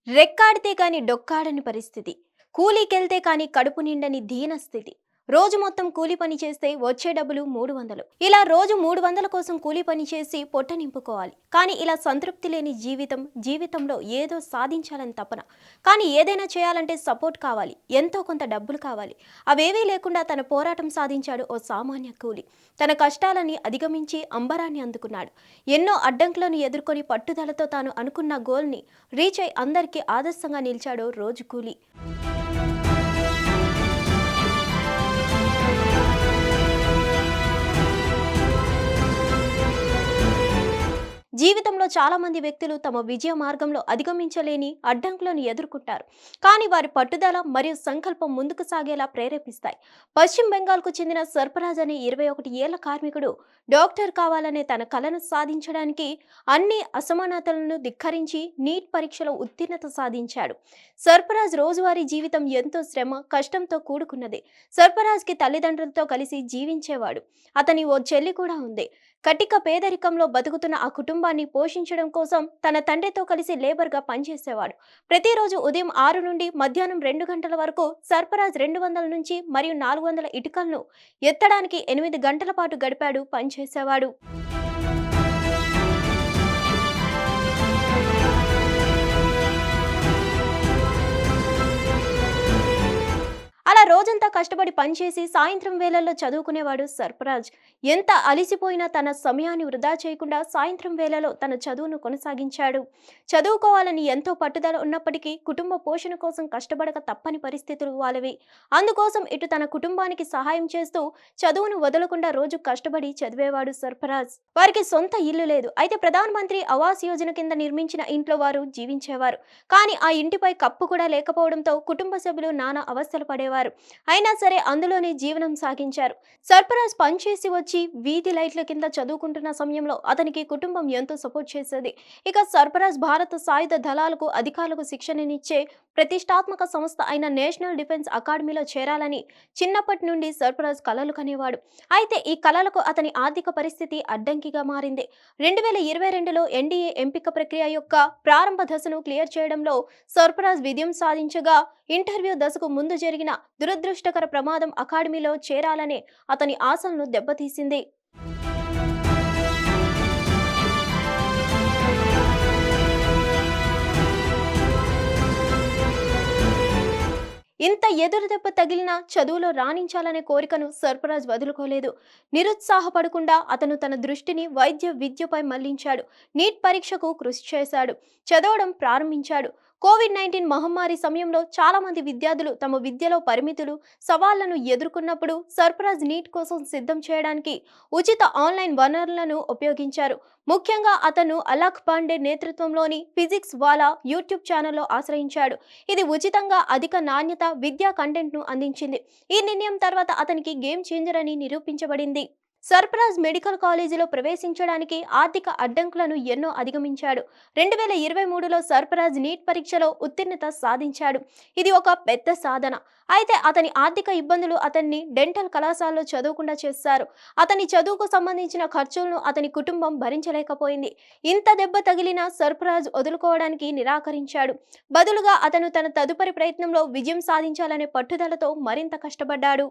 రెక్కాడితే కాని డొక్కాడని పరిస్థితి. కూలీకెళ్తే కాని కడుపు నిండని దీనస్థితి. రోజు మొత్తం కూలి పని చేస్తే వచ్చే డబ్బులు 300. ఇలా రోజు 300 కోసం కూలి పని చేసి పొట్ట నింపుకోవాలి. కానీ ఇలా సంతృప్తి లేని జీవితంలో ఏదో సాధించాలని తపన. కానీ ఏదైనా చేయాలంటే సపోర్ట్ కావాలి, ఎంతో కొంత డబ్బులు కావాలి. అవేవీ లేకుండా తన పోరాటం సాధించాడు ఓ సామాన్య కూలి. తన కష్టాలని అధిగమించి అంబరాన్ని అందుకున్నాడు. ఎన్నో అడ్డంకులను ఎదుర్కొని పట్టుదలతో తాను అనుకున్న గోల్ని రీచ్ అయి అందరికీ ఆదర్శంగా నిలిచాడు రోజు కూలి. జీవితంలో చాలా మంది వ్యక్తులు తమ విజయ మార్గంలో అధిగమించలేని అడ్డంకులను ఎదుర్కొంటారు. కానీ వారి పట్టుదల మరియు సంకల్పం ముందుకు సాగేలా ప్రేరేపిస్తాయి. పశ్చిమ బెంగాల్కు చెందిన సర్ఫరాజ్ అనే 21 ఏళ్ల కార్మికుడు డాక్టర్ కావాలనే తన కలను సాధించడానికి అన్ని అసమానతలను ధిక్కరించి నీట్ పరీక్షలో ఉత్తీర్ణత సాధించాడు. సర్ఫరాజ్ రోజువారీ జీవితం ఎంతో శ్రమ, కష్టంతో కూడుకున్నది. సర్ఫరాజ్కి తల్లిదండ్రులతో కలిసి జీవించేవాడు. అతని ఓ చెల్లి కూడా ఉంది. కటిక పేదరికంలో బతుకుతున్న ఆ కుటుంబాన్ని పోషించడం కోసం తన తండ్రితో కలిసి లేబర్గా పనిచేసేవాడు. ప్రతిరోజు ఉదయం 6 నుండి మధ్యాహ్నం 2 గంటల వరకు సర్ఫరాజ్ 200 నుంచి మరియు 400 ఇటుకలను ఎత్తడానికి 8 గంటల పాటు గడిపాడు పనిచేసేవాడు. అలా రోజంతా కష్టపడి పనిచేసి సాయంత్రం వేళల్లో చదువుకునేవాడు సర్ఫరాజ్. ఎంత అలిసిపోయినా తన సమయాన్ని వృధా చేయకుండా సాయంత్రం వేళలో తన చదువును కొనసాగించాడు. చదువుకోవాలని ఎంతో పట్టుదల ఉన్నప్పటికీ కుటుంబ పోషణ కోసం కష్టపడక తప్పని పరిస్థితులు వాళ్ళవి. అందుకోసం ఇటు తన కుటుంబానికి సహాయం చేస్తూ చదువును వదలకుండా రోజు కష్టపడి చదివేవాడు సర్ఫరాజ్. వారికి సొంత ఇల్లు లేదు. అయితే ప్రధానమంత్రి ఆవాస్ యోజన కింద నిర్మించిన ఇంట్లో వారు జీవించేవారు. కానీ ఆ ఇంటిపై కప్పు కూడా లేకపోవడంతో కుటుంబ సభ్యులు నానా అవస్థలు పడేవారు. అయినా సరే అందులోనే జీవనం సాగించారు. సర్ఫరాజ్ పనిచేసి వచ్చి వీధి లైట్ల కింద చదువుకుంటున్న సమయంలో అతనికి కుటుంబం ఎంతో సపోర్ట్ చేసేది. ఇక సర్ఫరాజ్ భారత సాయుధ దళాలకు అధికారులకు శిక్షణనిచ్చే ప్రతిష్టాత్మక సంస్థ అయిన నేషనల్ డిఫెన్స్ అకాడమీలో చేరాలని చిన్నప్పటి నుండి సర్ఫరాజ్ కలలు కనేవాడు. అయితే ఈ కలలకు అతని ఆర్థిక పరిస్థితి అడ్డంకిగా మారింది. 2022లో ఎన్డీఏ ఎంపిక ప్రక్రియ యొక్క ప్రారంభ దశను క్లియర్ చేయడంలో సర్ఫరాజ్ విజయం సాధించగా, ఇంటర్వ్యూ దశకు ముందు జరిగిన దురదృష్టకర ప్రమాదం అకాడమీలో చేరాలనే అతని ఆశలను దెబ్బతీసింది. ఇంత ఎదురు దెబ్బ తగిలినా చదువులో రాణించాలనే కోరికను సర్ఫరాజ్ వదులుకోలేదు. నిరుత్సాహపడకుండా అతను తన దృష్టిని వైద్య విద్యపై మళ్లించాడు. నీట్ పరీక్షకు కృషి చేశాడు. చదవడం ప్రారంభించాడు. కోవిడ్-19 మహమ్మారి సమయంలో చాలా మంది విద్యార్థులు తమ విద్యలో పరిమితులు, సవాళ్లను ఎదుర్కొన్నప్పుడు సర్ఫరాజ్ నీట్ కోసం సిద్ధం చేయడానికి ఉచిత ఆన్లైన్ వనరులను ఉపయోగించారు. ముఖ్యంగా అతను అలక్ పాండే నేతృత్వంలోని ఫిజిక్స్ వాలా యూట్యూబ్ ఛానల్లో ఆశ్రయించాడు. ఇది ఉచితంగా అధిక నాణ్యత విద్యా కంటెంట్ను అందించింది. ఈ నిర్ణయం తర్వాత అతనికి గేమ్ చేంజర్ అని నిరూపించబడింది. సర్ఫరాజ్ మెడికల్ కాలేజీలో ప్రవేశించడానికి ఆర్థిక అడ్డంకులను ఎన్నో అధిగమించాడు. 2023లో సర్ఫరాజ్ నీట్ పరీక్షలో ఉత్తీర్ణత సాధించాడు. ఇది ఒక పెద్ద సాధన. అయితే అతని ఆర్థిక ఇబ్బందులు అతన్ని డెంటల్ కళాశాలలో చదవకుండా చేశారు. అతని చదువుకు సంబంధించిన ఖర్చులను అతని కుటుంబం భరించలేకపోయింది. ఇంత దెబ్బ తగిలినా సర్ఫరాజ్ వదులుకోవడానికి నిరాకరించాడు. బదులుగా అతను తన తదుపరి ప్రయత్నంలో విజయం సాధించాలనే పట్టుదలతో మరింత కష్టపడ్డాడు.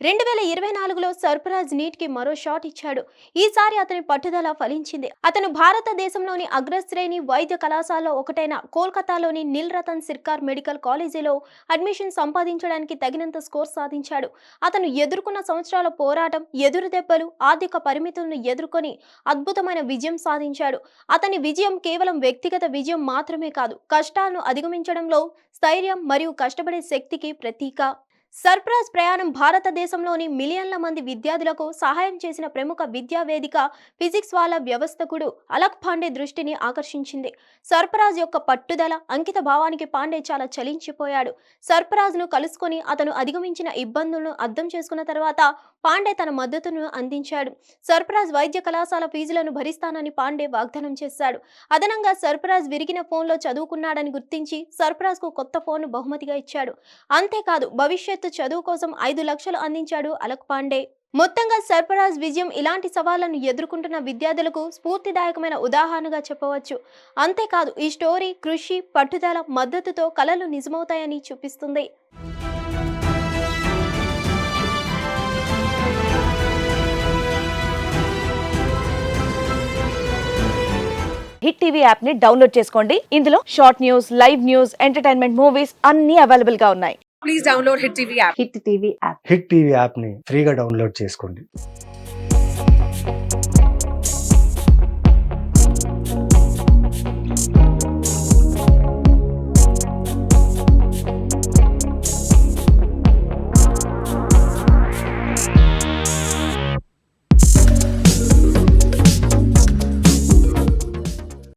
2024లో సర్ఫరాజ్ నీట్ కి మరో షాట్ ఇచ్చాడు. ఈసారి అతని పట్టుదల ఫలించింది. అతను భారతదేశంలోని అగ్రశ్రేణి వైద్య కళాశాలలో ఒకటైన కోల్కతాలోని నిల్ రతన్ సిర్కార్ మెడికల్ కాలేజీలో అడ్మిషన్ సంపాదించడానికి తగినంత స్కోర్ సాధించాడు. అతను ఎదుర్కొన్న సంవత్సరాల పోరాటం, ఎదురు దెబ్బలు, ఆర్థిక పరిమితులను ఎదుర్కొని అద్భుతమైన విజయం సాధించాడు. అతని విజయం కేవలం వ్యక్తిగత విజయం మాత్రమే కాదు, కష్టాలను అధిగమించడంలో స్థైర్యం మరియు కష్టపడే శక్తికి ప్రతీక. సర్ఫరాజ్ ప్రయాణం భారతదేశంలోని మిలియన్ల మంది విద్యార్థులకు సహాయం చేసిన ప్రముఖ విద్యా వేదిక ఫిజిక్స్ వాలా వ్యవస్థకుడు అలక్ పాండే దృష్టిని ఆకర్షించింది. సర్ఫరాజ్ యొక్క పట్టుదల, అంకిత భావానికి పాండే చాలా చలించిపోయాడు. సర్ఫరాజ్ను కలుసుకొని అతను అధిగమించిన ఇబ్బందులను అర్థం చేసుకున్న తర్వాత పాండే తన మద్దతును అందించాడు. సర్ఫరాజ్ వైద్య కళాశాల ఫీజులను భరిస్తానని పాండే వాగ్దానం చేశాడు. అదనంగా సర్ఫరాజ్ విరిగిన ఫోన్లో చదువుకున్నాడని గుర్తించి సర్ఫరాజ్కు కొత్త ఫోన్ను బహుమతిగా ఇచ్చాడు. అంతేకాదు, భవిష్యత్ భవిష్యత్తు చదువు కోసం 5 లక్షలు అందించాడు అలక్ పాండే. మొత్తంగా సర్ఫరాజ్ విజయం ఇలాంటి సవాళ్లను ఎదుర్కొంటున్న విద్యార్థులకు స్ఫూర్తిదాయకమైన ఉదాహరణగా చెప్పవచ్చు. అంతేకాదు ఈ స్టోరీ కృషి, పట్టుదల, మద్దతుతో కలలు నిజమవుతాయని చూపిస్తుంది. హిట్ టీవీ యాప్ ని డౌన్లోడ్ చేసుకోండి. ఇందులో short news, live news, entertainment movies అన్ని అవైలబుల్ గా ఉన్నాయి. Please download Hit TV app. Hit TV app. Hit TV యాప్ని ఫ్రీగా డౌన్లోడ్ చేసుకోండి.